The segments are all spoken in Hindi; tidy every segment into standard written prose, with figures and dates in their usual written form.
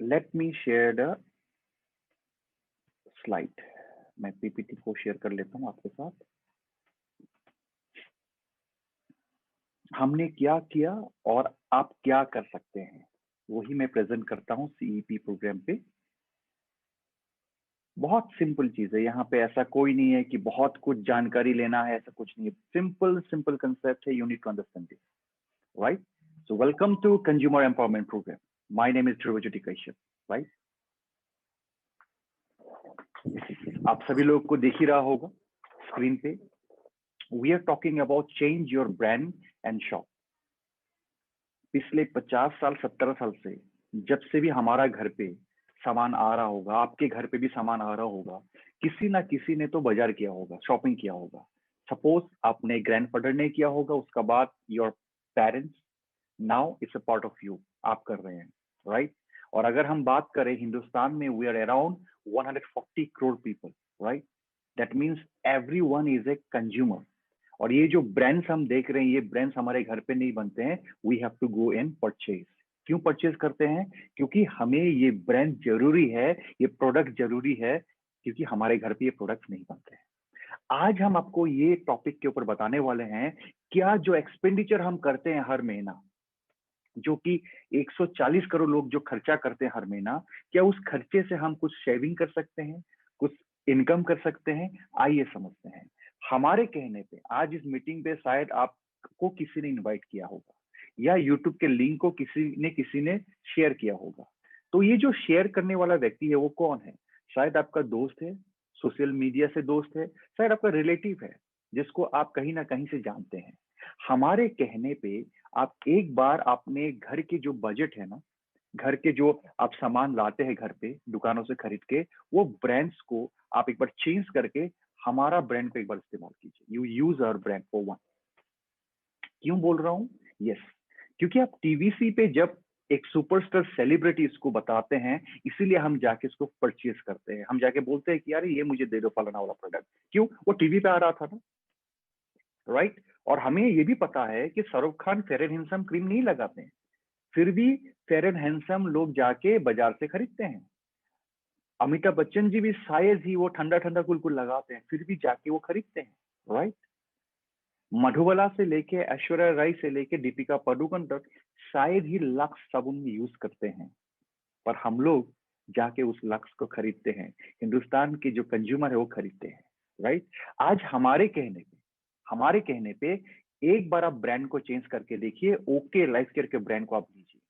Let me share the slide. मैं पीपीटी को शेयर कर लेता हूं आपके साथ। हमने क्या किया और आप क्या कर सकते हैं, वही मैं प्रेजेंट करता हूं सीईपी प्रोग्राम पे। बहुत सिंपल चीज है, यहाँ पे ऐसा कोई नहीं है कि बहुत कुछ जानकारी लेना है, ऐसा कुछ नहीं है। सिंपल सिंपल कंसेप्ट है, you need to understand this, right? So welcome to consumer empowerment program. My name is Dhruvajyoti Kashyap, right? आप सभी लोग को दिख ही रहा होगा स्क्रीन पे। We are talking about change your brand and shop. पिछले 50 साल 70 साल से जब से भी हमारा घर पे सामान आ रहा होगा, आपके घर पे भी सामान आ रहा होगा, किसी ना किसी ने तो बाजार किया होगा, शॉपिंग किया होगा। सपोज आपने ग्रैंडफादर ने किया होगा, उसका बाद your parents, now it's a part of you, आप कर रहे हैं, राइट? और अगर हम बात करें हिंदुस्तान में, we are around 140 crore people, right? That means every one is a consumer. और ये जो ब्रांड्स हम देख रहे हैं, ये ब्रांड्स हमारे घर पे नहीं बनते हैं। We have to go and purchase. क्यों परचेज करते हैं? क्योंकि हमें ये ब्रांड जरूरी है, ये प्रोडक्ट जरूरी है, क्योंकि हमारे घर पे ये प्रोडक्ट नहीं बनते हैं। आज हम आपको ये टॉपिक के ऊपर बताने वाले हैं, क्या जो एक्सपेंडिचर हम करते हैं हर महीना, जो कि 140 करोड़ लोग जो खर्चा करते हैं हर महीना, क्या उस खर्चे से हम कुछ सेविंग कर सकते हैं, कुछ इनकम कर सकते हैं? आइए समझते हैं। हमारे कहने पे आज इस मीटिंग पे शायद आपको किसी ने इनवाइट किया होगा, या यूट्यूब के लिंक को किसी ने शेयर किया होगा। तो ये जो शेयर करने वाला व्यक्ति है वो कौन है? शायद आपका दोस्त है, सोशल मीडिया से दोस्त है, शायद आपका रिलेटिव है, जिसको आप कहीं ना कहीं से जानते हैं। हमारे कहने पे आप एक बार अपने घर के जो बजट है ना, घर के जो आप सामान लाते हैं घर पे दुकानों से खरीद के, वो ब्रांड्स को आप एक बार चेंज करके हमारा ब्रांड को एक बार इस्तेमाल कीजिए। You use our brand for one. क्यों बोल रहा हूँ? यस, क्योंकि आप टीवीसी पे जब एक सुपरस्टार सेलिब्रिटी इसको बताते हैं, इसीलिए हम जाके इसको परचेज करते हैं। हम जाके बोलते हैं कि यार ये मुझे दे दो फलाना वाला प्रोडक्ट। क्यों? वो टीवी पे आ रहा था ना, राइट? और हमें ये भी पता है कि Shahrukh Khan fair and handsome cream नहीं लगाते हैं, फिर भी फेयर एंड हैंडसम लोग जाके बाजार से खरीदते हैं। अमिताभ बच्चन जी भी शायद ही वो ठंडा ठंडा कुलकुल लगाते हैं, फिर भी जाके वो खरीदते हैं, राइट? मधुबाला से लेके ऐश्वर्या राय से लेके दीपिका पादुकोण तक शायद ही लक्स साबुन यूज करते हैं, पर हम लोग जाके उस लक्स को खरीदते हैं। हिंदुस्तान के जो कंज्यूमर है वो खरीदते हैं, राइट? आज हमारे कहने पे एक बार आप ब्रांड को चेंज करके देखिए। ओके लाइफ केयर के ब्रांड को आप लीजिए।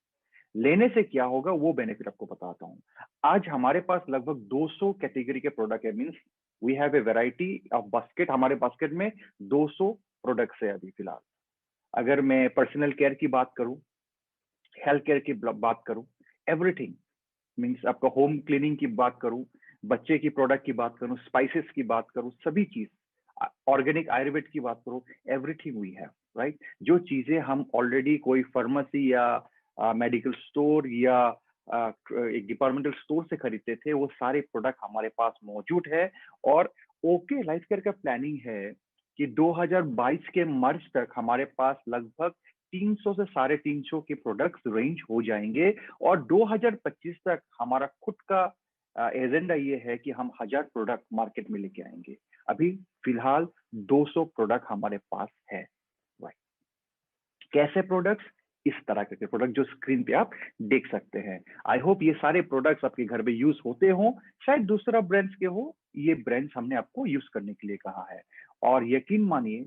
लेने से क्या होगा वो बेनिफिट आपको बताता हूँ। आज हमारे पास लगभग 200 कैटेगरी के प्रोडक्ट है। Means we have a variety of basket. हमारे बास्केट में 200 प्रोडक्ट्स है अभी फिलहाल। अगर मैं पर्सनल केयर की बात करूं, हेल्थ केयर की बात करूं, एवरीथिंग, मीन्स आपका होम क्लीनिंग की बात करूं, बच्चे की प्रोडक्ट की बात करूं, स्पाइसेस की बात करूं, सभी चीज, ऑर्गेनिक आयुर्वेद की बात करूं, एवरीथिंग वी हैव, राइट? जो चीजें हम ऑलरेडी कोई फार्मेसी या मेडिकल स्टोर या एक डिपार्टमेंटल स्टोर से खरीदते थे, वो सारे प्रोडक्ट हमारे पास मौजूद है। और ओके लाइफ केयर का प्लानिंग है कि 2022 के मार्च तक हमारे पास लगभग 300 से 350 के प्रोडक्ट्स रेंज हो जाएंगे। और 2025 तक हमारा खुद का एजेंडा ये है कि हम 1000 प्रोडक्ट मार्केट में लेके आएंगे। अभी फिलहाल 200 प्रोडक्ट हमारे पास है, राइट? कैसे प्रोडक्ट्स? इस तरह के प्रोडक्ट जो स्क्रीन पे आप देख सकते हैं। आई होप ये सारे प्रोडक्ट्स आपके घर में यूज होते हो, शायद दूसरा ब्रांड्स के हो, ये ब्रांड्स हमने आपको यूज करने के लिए कहा है। और यकीन मानिए,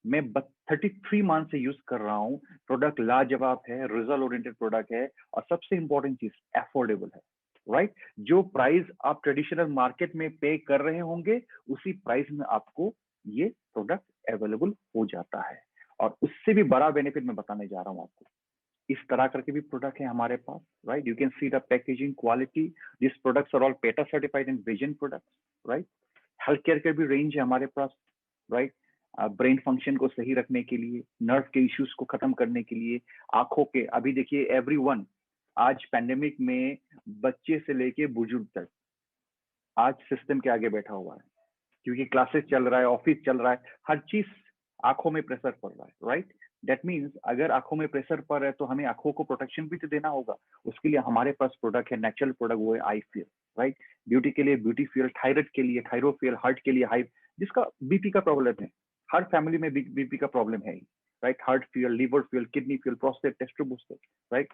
मैं 33 मंथ से यूज कर रहा हूँ। प्रोडक्ट लाजवाब है, रिजल्ट ओरिएंटेड प्रोडक्ट है, और सबसे इंपॉर्टेंट चीज अफोर्डेबल है, राइट? जो प्राइस आप ट्रेडिशनल मार्केट में पे कर रहे होंगे, उसी प्राइस में आपको ये प्रोडक्ट अवेलेबल हो जाता है। और उससे भी बड़ा बेनिफिट मैं बताने जा रहा हूँ आपको। इस तरह करके भी प्रोडक्ट है हमारे पास, right? You can see the packaging quality. This products are all PETA certified and vegan products, right? Health care के भी रेंज है हमारे पास, राइट? ब्रेन फंक्शन को सही रखने के लिए, नर्व के इश्यूज को खत्म करने के लिए, आंखों के, अभी देखिए एवरीवन आज पैंडेमिक में, बच्चे से लेके बुजुर्ग तक आज सिस्टम के आगे बैठा हुआ है, क्योंकि क्लासेस चल रहा है, ऑफिस चल रहा है, हर चीज आंखों में प्रेशर पड़ रहा है, राइट? दैट मीन्स अगर आंखों में प्रेशर पड़ रहा है तो हमें आंखों को प्रोटेक्शन भी तो देना होगा। उसके लिए हमारे पास प्रोडक्ट है, नेचुरल प्रोडक्ट, वो है आई फेयर, राइट। ब्यूटी के लिए ब्यूटी फेयर, थायराइड के लिए थायरोफेयर, हार्ट के लिए हाई, जिसका बीपी का प्रॉब्लम है, हर फैमिली में बीपी का प्रॉब्लम है, right. Heart fair, liver fair, kidney fair, prostate, testo booster, right.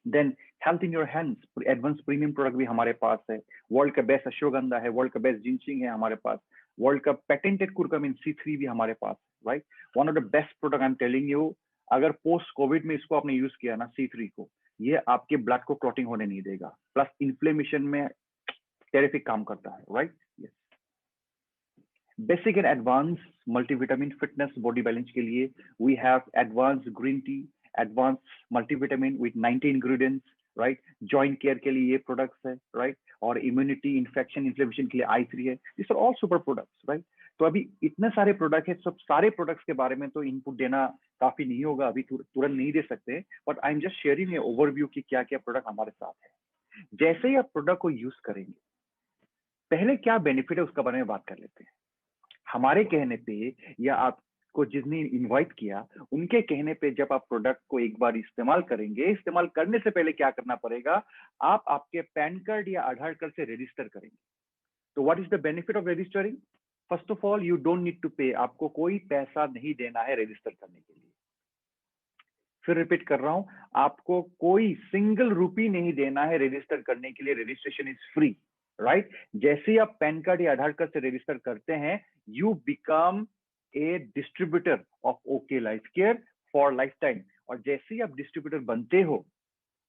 Then health in your hands, advance premium product भी हमारे पास है। वर्ल्ड का बेस्ट अश्वगंधा है, वर्ल्ड का बेस्ट जिंसिंग है हमारे पास, वर्ल्ड का पेटेंटेड कुरकुमिन C3 भी हमारे पास, right. One of the best product I am telling you, अगर पोस्ट कोविड में इसको आपने यूज किया ना C3 को, ये आपके ब्लड को क्लॉटिंग होने नहीं देगा, प्लस इन्फ्लेमेशन में टेरिफिक काम करता है, right. Yes, basic and advance multivitamin fitness body balance के लिए we have advance green tea, advance multivitamin with 90 ingredients, right. Joint care के लिए ये प्रोडक्ट्स है, राइट। और इम्यूनिटी, इन्फेक्शन, इन्फ्लेमेशन के लिए I3 है। This are all super products, right. तो अभी इतने सारे प्रोडक्ट है, सब सारे प्रोडक्ट्स के बारे में तो इनपुट देना काफी नहीं होगा, अभी तुरंत नहीं दे सकते, but I am just sharing A overview कि क्या क्या प्रोडक्ट हमारे साथ है। जैसे ही आप प्रोडक्ट को यूज करेंगे, पहले क्या बेनिफिट है उसका बारे में बात कर लेते हैं। हमारे कहने पे या आपको जिसने इनवाइट किया उनके कहने पे जब आप प्रोडक्ट को एक बार इस्तेमाल करेंगे, इस्तेमाल करने से पहले क्या करना पड़ेगा, आप आपके पैन कार्ड या आधार कार्ड से रजिस्टर करेंगे। तो what is the benefit of registering? First of all you don't need to pay, आपको कोई पैसा नहीं देना है रजिस्टर करने के लिए। फिर रिपीट कर रहा हूं, आपको कोई सिंगल रुपी नहीं देना है रजिस्टर करने के लिए, रजिस्ट्रेशन इज फ्री, राइट। जैसे ही आप पैन कार्ड या आधार कार्ड से रजिस्टर करते हैं, you become a distributor of okay life care for life time. और जैसे ही आप डिस्ट्रीब्यूटर बनते हो,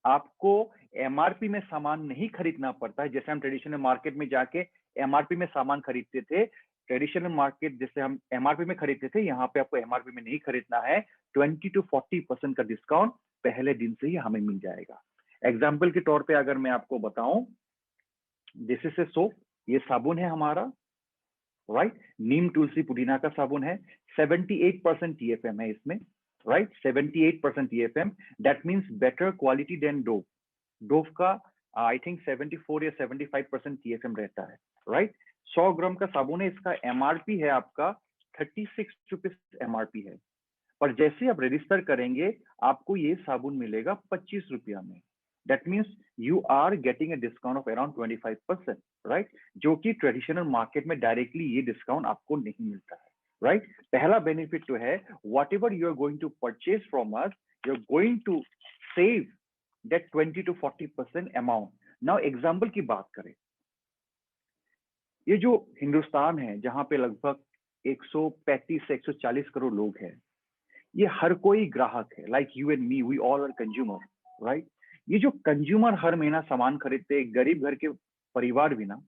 आपको एमआरपी में सामान नहीं खरीदना पड़ता है, जैसे हम ट्रेडिशनल मार्केट में जाके एमआरपी में सामान खरीदते थे। ट्रेडिशनल मार्केट जैसे हम एमआरपी में खरीदते थे, यहाँ पे आपको एमआरपी में नहीं खरीदना है। 20 to 40% का डिस्काउंट पहले दिन से ही हमें मिल जाएगा। एग्जाम्पल के तौर पे अगर मैं आपको बताऊं, दिस इज ए सोप, ये साबुन है हमारा, राइट। नीम तुलसी पुदीना का साबुन है, 78% TFM है इसमें, right. 78% TFM, that means better quality than Dove. Dove का आई थिंक 74 या 75% TFM रहता है, राइट। 100 ग्राम का साबुन है, इसका एमआरपी है आपका 36 रुपीज एमआरपी है, पर जैसे आप रजिस्टर करेंगे आपको ये साबुन मिलेगा 25 रुपया में। That means you are getting a discount of around 25%, right. जो कि ट्रेडिशनल मार्केट में डायरेक्टली ये डिस्काउंट आपको नहीं मिलता है, राइट। पहला बेनिफिट तो है, whatever you are going to purchase from us, you are going to save that 20 to 40% amount. Now example की बात करें, ये जो हिंदुस्तान है जहां पे लगभग 135 से 140 करोड़ लोग हैं, ये हर कोई ग्राहक है, like you and me, we all are consumer, right. ये जो कंज्यूमर हर महीना सामान खरीदते हैं, गरीब घर के परिवार भी ना,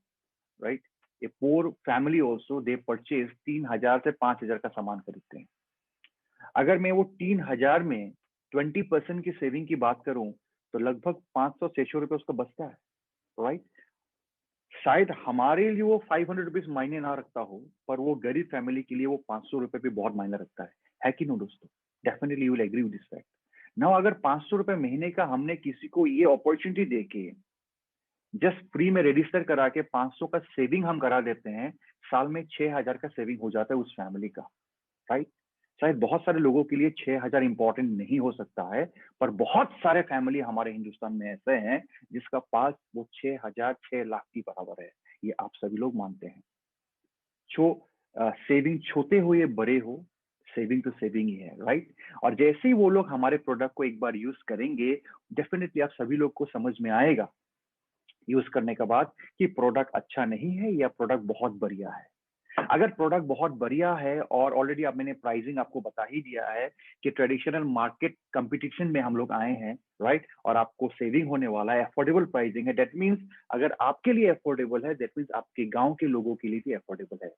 right, a poor family also they purchase 3,000 से 5,000 का सामान खरीदते हैं। अगर मैं वो 3,000 में 20% की सेविंग की बात करूं तो लगभग 500-600 रुपए उसका बचता है, राइट। शायद हमारे लिए वो 500 रुपीज मायने ना रखता हो, पर वो गरीब फैमिली के लिए वो 500 रुपए भी बहुत मायने रखता है कि नो दोस्तों? Definitely you will agree with this fact. Now अगर 500 रुपए महीने का हमने किसी को ये अपॉर्चुनिटी देके जस्ट फ्री में रजिस्टर करा के 500 का सेविंग हम करा देते हैं, साल में 6,000 का सेविंग हो जाता है उस फैमिली का, राइट। शायद बहुत सारे लोगों के लिए 6,000 इंपॉर्टेंट नहीं हो सकता है, पर बहुत सारे फैमिली हमारे हिंदुस्तान में ऐसे हैं जिसका पास वो 6,000 6 लाख की बराबर है। ये आप सभी लोग मानते हैं। जो सेविंग छोटे हो या बड़े हो, सेविंग तो सेविंग ही है, राइट। और जैसे ही वो लोग हमारे प्रोडक्ट को एक बार यूज करेंगे, डेफिनेटली आप सभी लोग को समझ में आएगा यूज करने के बाद कि प्रोडक्ट अच्छा नहीं है या प्रोडक्ट बहुत बढ़िया है। अगर प्रोडक्ट बहुत बढ़िया है और ऑलरेडी अब मैंने प्राइसिंग आपको बता ही दिया है कि ट्रेडिशनल मार्केट कंपटीशन में हम लोग आए हैं, राइट, और आपको सेविंग होने वाला है, अफोर्डेबल प्राइसिंग है, दैट मीन्स अगर आपके लिए अफोर्डेबल है, दैट मीन्स आपके गांव के लोगों के लिए भी अफोर्डेबल है।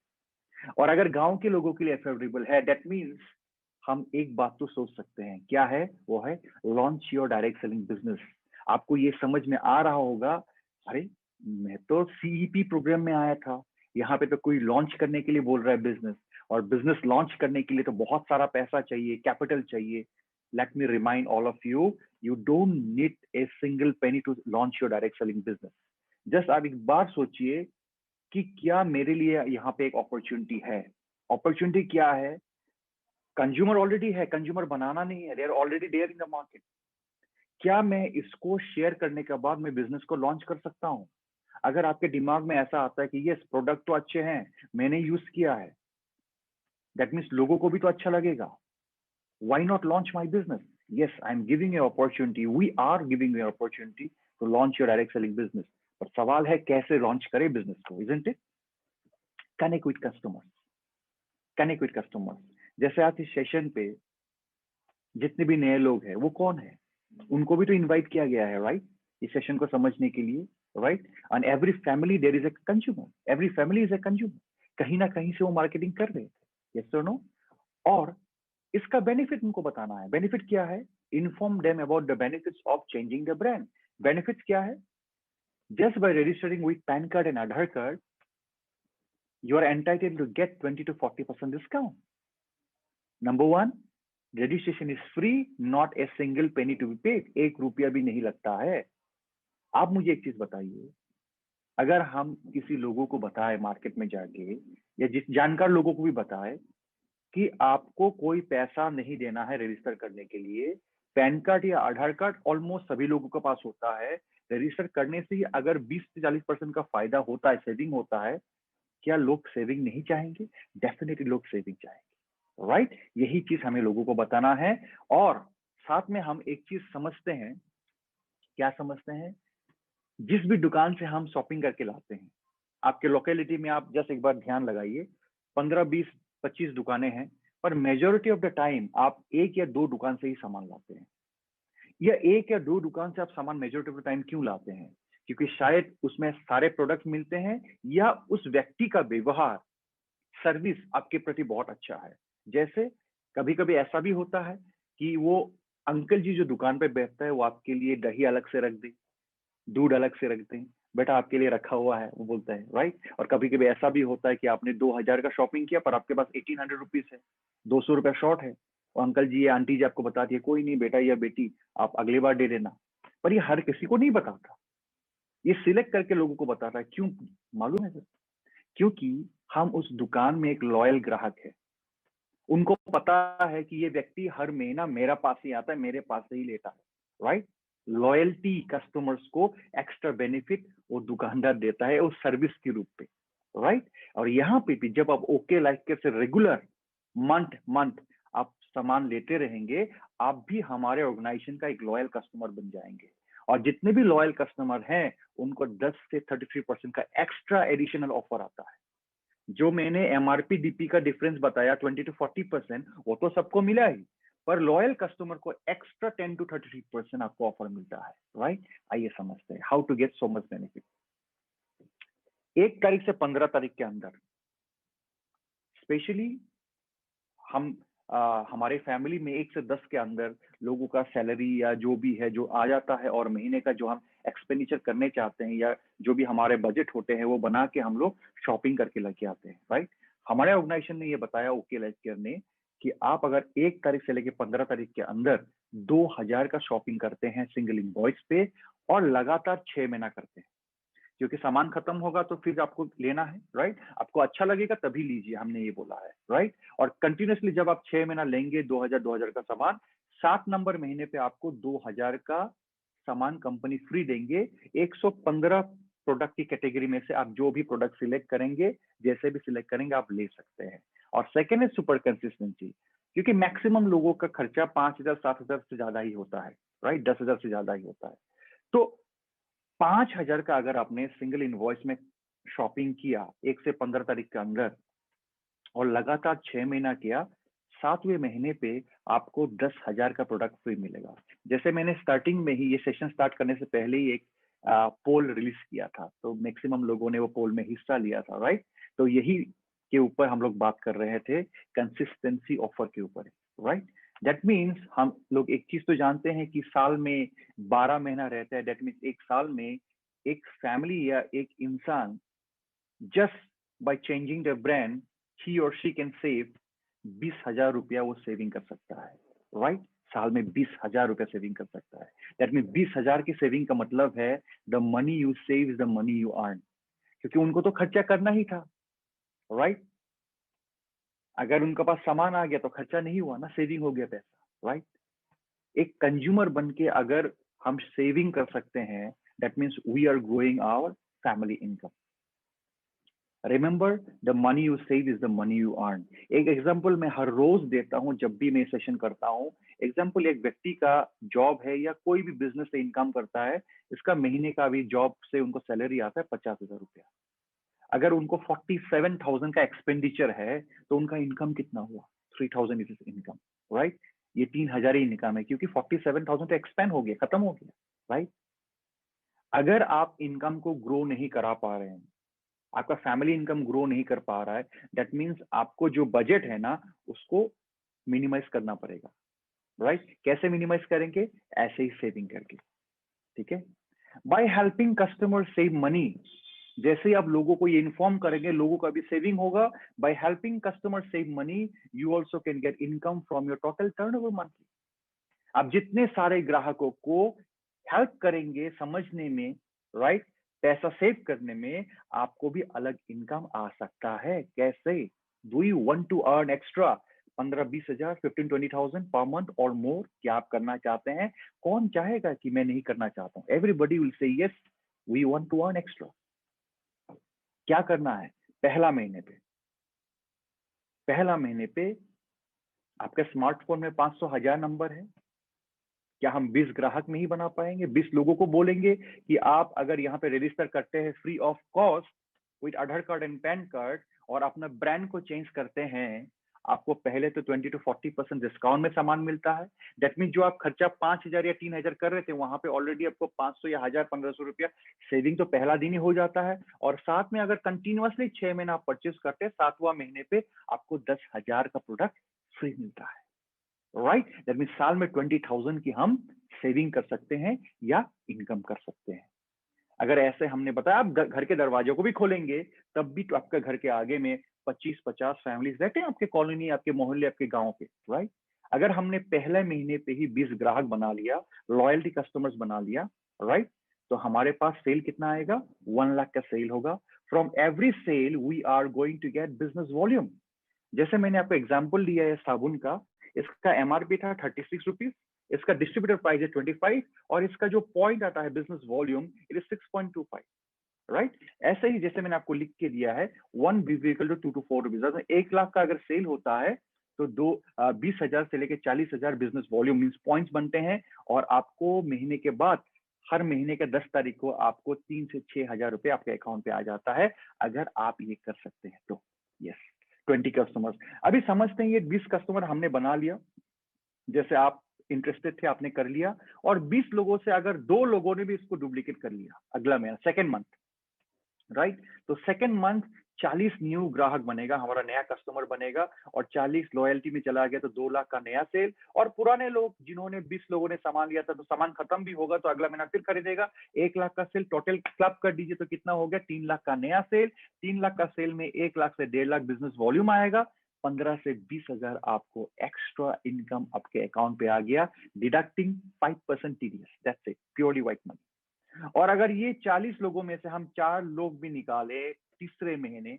और अगर गांव के लोगों के लिए अफोर्डेबल है, दैट मीन्स हम एक बात तो सोच सकते हैं, क्या है वो है launch your direct selling business. आपको ये समझ में आ रहा होगा, अरे मैं तो CEP प्रोग्राम में आया था, यहाँ पे तो कोई लॉन्च करने के लिए बोल रहा है बिजनेस, और बिजनेस लॉन्च करने के लिए तो बहुत सारा पैसा चाहिए, कैपिटल चाहिए। Let me remind all of you, you don't need a single penny to launch your direct selling business. Just आप एक बार सोचिए कि क्या मेरे लिए यहाँ पे एक अपॉर्चुनिटी है। अपॉर्चुनिटी क्या है? कंज्यूमर ऑलरेडी है, कंज्यूमर बनाना नहीं है, they are already there in the market. क्या मैं इसको शेयर करने के बाद मैं बिजनेस को लॉन्च कर सकता हूँ? अगर आपके दिमाग में ऐसा आता है कि यस प्रोडक्ट तो अच्छे हैं, मैंने यूज किया है, दैट मीन्स लोगों को भी तो अच्छा लगेगा, why not launch my business? Yes, I'm giving you opportunity, we are giving you opportunity to launch your direct selling business, पर सवाल है कैसे लॉन्च करें बिजनेस को, isn't it? Connect with customers, connect with customers. जैसे आज इस सेशन पे जितने भी नए लोग हैं वो कौन है, उनको भी तो इनवाइट किया गया है, राइट? इस सेशन को समझने के लिए, right? And every family there is a consumer, every family is a consumer, कहीं ना कहीं से वो मार्केटिंग कर रहे थे, यस और नो? और इसका बेनिफिट उनको बताना है। बेनिफिट क्या है? Inform them about the benefits of changing the brand. Benefits क्या है? Just by registering with pan card and Aadhaar card you are entitled to get 20 to 40% discount. Number one, registration is free, not a single penny to be paid. 1 रुपया भी नहीं लगता है। आप मुझे एक चीज बताइए, अगर हम किसी लोगों को बताए मार्केट में जाके, या जिस जानकार लोगों को भी बताए कि आपको कोई पैसा नहीं देना है रजिस्टर करने के लिए, पैन कार्ड या आधार कार्ड ऑलमोस्ट सभी लोगों के पास होता है, रजिस्टर करने से ही अगर 20 से 40% का फायदा होता है, सेविंग होता है, क्या लोग सेविंग नहीं चाहेंगे? डेफिनेटली लोग सेविंग चाहेंगे, राइट? यही चीज हमें लोगों को बताना है। और साथ में हम एक चीज समझते हैं, क्या समझते हैं? जिस भी दुकान से हम शॉपिंग करके लाते हैं, आपके लोकेलिटी में आप जस्ट एक बार ध्यान लगाइए, 15, 20, 25 दुकानें हैं, पर मेजोरिटी ऑफ द टाइम आप एक या दो दुकान से ही सामान लाते हैं। या एक या दो दुकान से आप सामान मेजोरिटी ऑफ द टाइम क्यों लाते हैं? क्योंकि शायद उसमें सारे प्रोडक्ट मिलते हैं, या उस व्यक्ति का व्यवहार, सर्विस आपके प्रति बहुत अच्छा है। जैसे कभी कभी ऐसा भी होता है कि वो अंकल जी जो दुकान पे बैठता है वो आपके लिए दही अलग से रख दे, दूध अलग से रख दें, बेटा आपके लिए रखा हुआ है, वो बोलता है, राइट? और कभी कभी ऐसा भी होता है कि आपने 2000 का शॉपिंग किया पर आपके पास 1800 रुपीज है, 200 रुपया शॉर्ट है, और अंकल जी या आंटी जी आपको बताती है, कोई नहीं बेटा या बेटी आप अगली बार दे देना। पर ये हर किसी को नहीं बताता, ये सिलेक्ट करके लोगों को बताता है। क्यों मालूम है सर? क्योंकि हम उस दुकान में एक लॉयल ग्राहक है, उनको पता है कि ये व्यक्ति हर महीना मेरा पास ही आता है, मेरे पास से ही लेता है, राइट? लॉयल्टी कस्टमर्स को एक्स्ट्रा बेनिफिट वो दुकानदार देता है उस सर्विस के रूप पे, राइट? और यहाँ पे भी जब आप ओके लाइफ केयर से रेगुलर मंथ मंथ आप सामान लेते रहेंगे, आप भी हमारे ऑर्गेनाइजेशन का एक लॉयल कस्टमर बन जाएंगे। और जितने भी लॉयल कस्टमर हैं उनको 10 से 33% का एक्स्ट्रा एडिशनल ऑफर आता है। जो मैंने एमआरपी डीपी का डिफरेंस बताया 20 to 40%, वो तो सबको मिला ही, पर लॉयल कस्टमर को एक्स्ट्रा 10 to 33% आपको ऑफर मिलता है, राइट? आइए समझते हैं how to get so much benefit. 1 तारीख से 15 तारीख के अंदर स्पेशली हम हमारे फैमिली में 1 से 10 के अंदर लोगों का सैलरी या जो भी है जो आ जाता है, और महीने का जो हम एक्सपेंडिचर करने चाहते हैं या जो भी हमारे बजट होते हैं वो बना के हम लोग शॉपिंग करके लेके आते हैं, राइट? हमारे ऑर्गेनाइजेशन ने ये बताया, ओके लाइफ केयर ने, कि आप अगर 1 तारीख से लेके 15 तारीख के अंदर 2000 का शॉपिंग करते हैं सिंगल इनवॉइस पे और लगातार 6 महीना करते हैं, क्योंकि सामान खत्म होगा तो फिर आपको लेना है, राइट? आपको अच्छा लगेगा तभी लीजिए, हमने ये बोला है, राइट? और कंटिन्यूसली जब आप 6 महीना लेंगे 2000 का सामान, 7 नंबर महीने पे आपको 2000 का सामान कंपनी फ्री देंगे। 115 प्रोडक्ट की कैटेगरी में से आप जो भी प्रोडक्ट सिलेक्ट करेंगे, जैसे भी सिलेक्ट करेंगे आप ले सकते हैं। और सेकेंड है सुपर कंसिस्टेंसी, क्योंकि मैक्सिमम लोगों का खर्चा 5000 7000 से ज्यादा ही होता है, राइट? 10,000 से ज्यादा ही होता है। तो 5000 का अगर आपने सिंगल इनवॉइस में शॉपिंग किया 1 से 15 तारीख के अंदर और लगातार 6 महीना किया, 7वें महीने पे आपको 10,000 का प्रोडक्ट फ्री मिलेगा। जैसे मैंने स्टार्टिंग में ही ये सेशन स्टार्ट करने से पहले ही एक पोल रिलीज किया था, तो मैक्सिमम लोगों ने वो पोल में हिस्सा लिया था, राइट? तो यही के ऊपर हम लोग बात कर रहे थे, कंसिस्टेंसी ऑफर के ऊपर, राइट? दैट मीन्स हम लोग एक चीज तो जानते हैं कि साल में 12 महीना रहता है, दैट मीन्स एक साल में एक फैमिली या एक इंसान just by changing the brand he or she can save 20,000 रुपया वो सेविंग कर सकता है, राइट? साल में 20,000 रुपया सेविंग कर सकता है। दैट मीन 20,000 की सेविंग का मतलब है the money you save is the money you earn, क्योंकि उनको तो खर्चा करना ही था, राइट? अगर उनके पास सामान आ गया तो खर्चा नहीं हुआ ना, सेविंग हो गया पैसा, राइट? एक कंज्यूमर बन के अगर हम सेविंग कर सकते हैं, that means we are growing our family income. Remember, the money you save is the money you earn. एक एग्जांपल मैं हर रोज देता हूं जब भी मैं सेशन करता हूं। एग्जांपल, एक व्यक्ति का जॉब है या कोई भी बिजनेस से इनकम करता है, इसका महीने का भी जॉब से उनको सैलरी आता है 50,000 रुपया। अगर उनको 47,000 का एक्सपेंडिचर है तो उनका इनकम कितना हुआ? 3,000 इज इनकम, राइट? ये 3,000 ही इनकम है, क्योंकि 47,000 तो एक्सपेंड हो गया, खत्म हो गया, राइट? अगर आप इनकम को ग्रो नहीं करा पा रहे हैं, आपका फैमिली इनकम ग्रो नहीं कर पा रहा है, दैट मीन्स आपको जो बजट है ना, उसको मिनिमाइज करना पड़ेगा, राइट? कैसे मिनिमाइज करेंगे? ऐसे ही सेविंग करके, ठीक है? By helping customer save money, जैसे ही आप लोगों को ये इन्फॉर्म करेंगे, लोगों का भी सेविंग होगा। By helping customer save money, you also can get income from your total turnover monthly. आप जितने सारे ग्राहकों को हेल्प करेंगे समझने में, राइट, पैसा सेव करने में, आपको भी अलग इनकम आ सकता है। कैसे? Do you want to earn extra 15-20 हजार, 15-20,000 पर मंथ और मोर? क्या आप करना चाहते हैं? कौन चाहेगा कि मैं नहीं करना चाहता हूं? Everybody will say yes, we want to earn extra. क्या करना है? पहला महीने पे आपके स्मार्टफोन में 500,000 नंबर है। क्या हम 20 ग्राहक में ही बना पाएंगे? 20 लोगों को बोलेंगे कि आप अगर यहाँ पे रजिस्टर करते हैं free of cost with Aadhaar card and pan card और अपना ब्रांड को चेंज करते हैं, आपको पहले तो 20 to 40% डिस्काउंट में सामान मिलता है। दैट मीन जो आप खर्चा 5,000 या 3,000 कर रहे थे, वहां पे ऑलरेडी आपको 500 या 1,000, 1,500 रुपया सेविंग तो पहला दिन ही हो जाता है। और साथ में अगर कंटिन्यूअसली 6 महीना आप परचेज करते हैं, 7वां महीने पे आपको 10,000 का प्रोडक्ट फ्री मिलता है, राइट? दैट मीन साल में 20,000 की हम सेविंग कर सकते हैं या इनकम कर सकते हैं। अगर ऐसे हमने बताया, आप घर के दरवाजों को भी खोलेंगे, तब भी तो आपके घर के आगे में 25-50 फैमिलीज रहते हैं, आपके कॉलोनी, आपके मोहल्ले, आपके गांव के, राइट? अगर हमने पहले महीने पे ही 20 ग्राहक बना लिया, लॉयल्टी कस्टमर्स बना लिया, राइट, तो हमारे पास सेल कितना आएगा? 1 लाख का सेल होगा। From every sale we are going to get business volume. जैसे मैंने आपको एग्जाम्पल दिया है साबुन का, इसका एमआरपी था 36 रुपीज, इसका डिस्ट्रीब्यूटर प्राइस है 25, और इसका जो पॉइंट आता है business volume, it is 6.25, right? ऐसे ही जैसे मैंने आपको लिख के दिया है, 1 vehicle to 2 to 4 rupees. 1 lakh का अगर सेल होता है तो 20,000 से लेकर 40,000 बिजनेस वॉल्यूम मीन्स पॉइंट्स बनते हैं। और आपको महीने के बाद, हर महीने के 10 तारीख को आपको 3 से 6,000 रुपए आपके अकाउंट पे आ जाता है, अगर आप ये कर सकते हैं तो। Yes, 20 customers. अभी समझते हैं, ये 20 कस्टमर हमने बना लिया, जैसे आप इंटरेस्टेड थे, आपने कर लिया, और 20 लोगों से अगर 2 लोगों ने भी इसको डुप्लीकेट कर लिया अगला महीना, सेकेंड मंथ, राइट, तो सेकेंड मंथ 40 न्यू ग्राहक बनेगा, हमारा नया कस्टमर बनेगा, और 40 लॉयल्टी में चला गया तो 2 लाख का नया सेल। और पुराने लोग जिन्होंने 20 लोगों ने सामान लिया था, तो सामान खत्म भी होगा तो अगला महीना फिर खरीदेगा। 1 लाख का सेल टोटल क्लब कर दीजिए तो कितना हो गया? 3 लाख का नया सेल। 3 लाख का सेल में 1 लाख से 1.5 लाख बिजनेस वॉल्यूम आएगा। 15 से 20,000 आपको एक्स्ट्रा इनकम आपके अकाउंट पे आ गया, deducting 5% TDS. That's it, purely white money. और अगर ये 40 लोगों में से हम 4 लोग भी निकाले तीसरे महीने,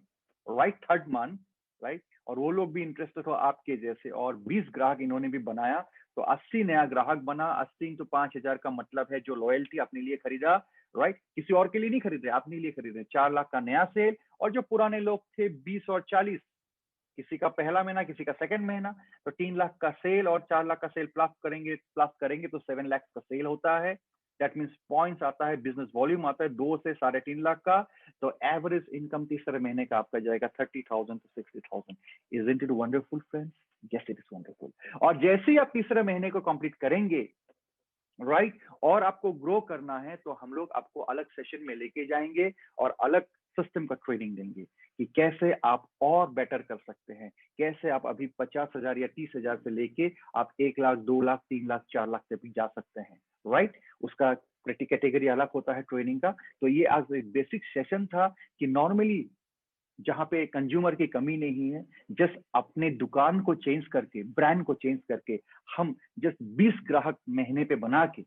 राइट, थर्ड मंथ, राइट, और वो लोग भी इंटरेस्टेड हो आपके जैसे, और 20 ग्राहक इन्होंने भी बनाया, तो 80 नया ग्राहक बना। 80 तो 5,000 का मतलब है जो लॉयल्टी अपने लिए खरीदा, राइट, किसी और के लिए नहीं खरीद रहे, अपने लिए खरीद रहे। 4 लाख का नया सेल। और जो पुराने लोग थे 20 और 40, किसी का पहला महीना, किसी का सेकंड महीना, तो 3 लाख का सेल और 4 लाख का सेल प्लस करेंगे तो 7 लाख का सेल होता है। दैट मीन्स पॉइंट्स आता है, बिजनेस वॉल्यूम आता है 2 से 3.5 लाख का। तो एवरेज इनकम तीसरे महीने का आपका जाएगा 30,000 to 60,000। Isn't it wonderful friends? Yes, it is wonderful. और जैसे ही आप तीसरे महीने को कंप्लीट करेंगे, राइट, और आपको ग्रो करना है, तो हम लोग आपको अलग सेशन में लेके जाएंगे और अलग सिस्टम का ट्रेनिंग देंगे कि कैसे आप और बेटर कर सकते हैं, कैसे आप अभी 50,000 या 30,000 से लेके आप 1 लाख, 2 लाख, 3 लाख, 4 लाख से भी जा सकते हैं, राइट? उसका कैटेगरी अलग होता है ट्रेनिंग का। तो ये आज एक बेसिक सेशन था कि नॉर्मली जहां पे कंज्यूमर की कमी नहीं है, जस्ट अपने दुकान को चेंज करके, ब्रांड को चेंज करके, हम जस्ट 20 ग्राहक महीने पे बना के,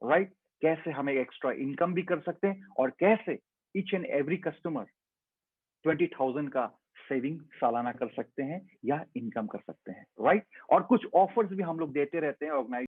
राइट, कैसे हम एक एक्स्ट्रा इनकम भी कर सकते हैं, और कैसे ईच एंड एवरी कस्टमर 20,000 का सेविंग सालाना कर सकते हैं या इनकम कर सकते हैं, राइट? और कुछ ऑफर्स भी हम लोग देते रहते हैं ऑर्गेनाइज